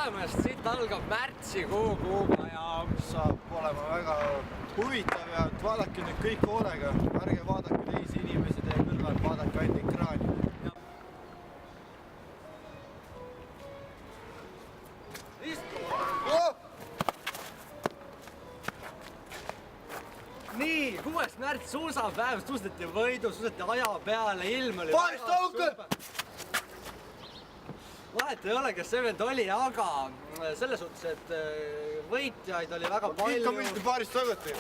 tulemast, siit algab märtsikuuga ja saab olema väga huvitav ja vaadake nüüd kõik hoolega, ärge vaadake teisi inimesi teie kõrval, vaadake ainult ekraani. Nii, 6. märts suusapäev, suusati võidu, suusati aja peale, ilm oli Paarist auke! Vahet ei ole, kes see vend oli, aga selles suhtes, et võitjaid oli väga palju. Ikka mingi paarist auke.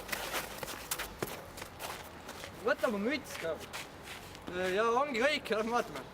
Võta mu müts ka. Ja ongi kõik, lähme vaatame.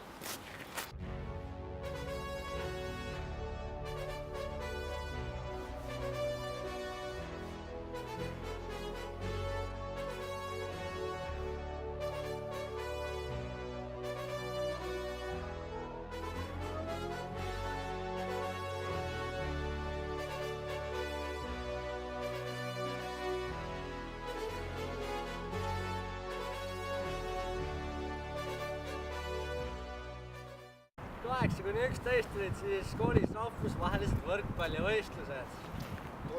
Kuni 11 olid siis koolis rahvusvahelised võrkpallivõistlused.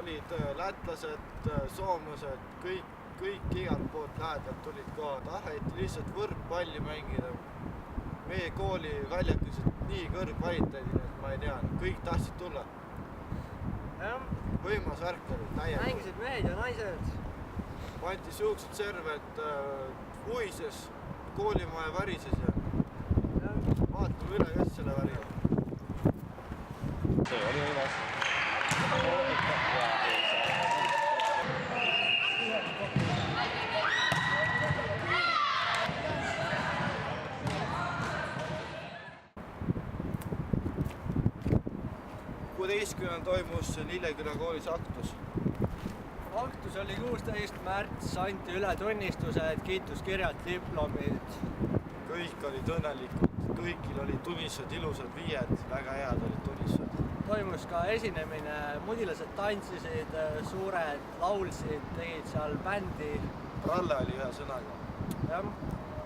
Olid lätlased, soomlased, kõik igalt poolt lähedalt tulid kohad. Taheti lihtsalt võrkpalli mängida. Meie kooli väljakusid nii kõrgkvaliteedine, et ma ei tea, kõik tahtsid tulla. Võimas värk oli, täielikult. Mängisid mehed ja naised. Pandi siuksed served, uises, koolimaja värises ja vaatame üle, kes selle väriga. See oli võimas. 16. toimus Lilleküla koolis aktus. Aktus oli 16. märts, anti üle tunnistused, kiituskirjad, diplomid. Kõik olid õnnelikud, kõigil olid tunnistused, ilusad viied, väga head olid tunnistused. Toimus ka esinemine, mudilased tantsisid, suured laulsid, tegid seal bändi. Ralle oli ühe sõnaga. Jah.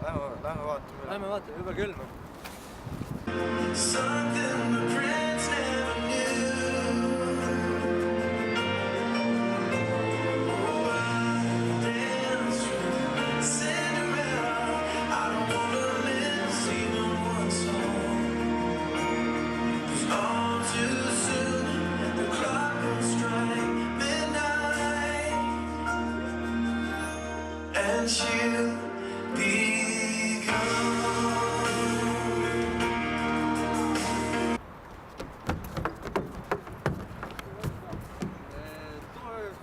Lähme vaatame üle. Lähme vaatame, juba külma.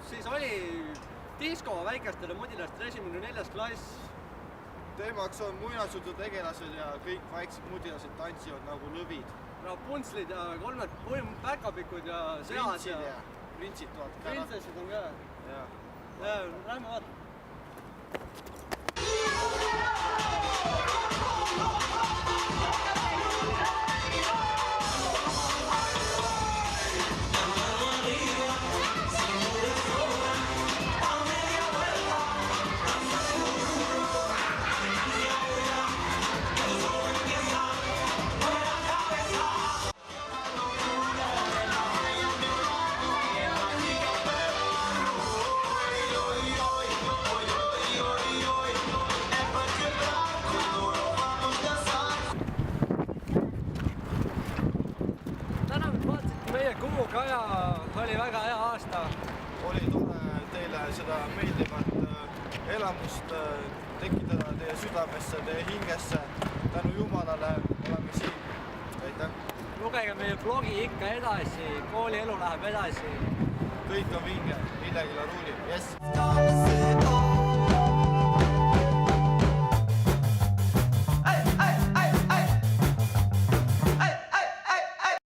Siis oli disko väikestele mudilastele 1.–4. klass. Teemaks on muinasjutu tegelased ja kõik vaiksed mudilased tantsivad nagu lõvid. Rapunzlid ja 3 päkapikud ja sead ja printsid tuvad ka. Prinsessid on ka. Ja, lähme vaatame. Kuukaja oli väga hea aasta. Oli tore teile seda meeldivat elamust tekitada teie südamesse, teie hingesse. Tänu Jumalale oleme siin. Aitäh! Lugege meie blogi ikka edasi, kooli elu läheb edasi. Kõik on vinge, Lilleküla ruulib. Yes!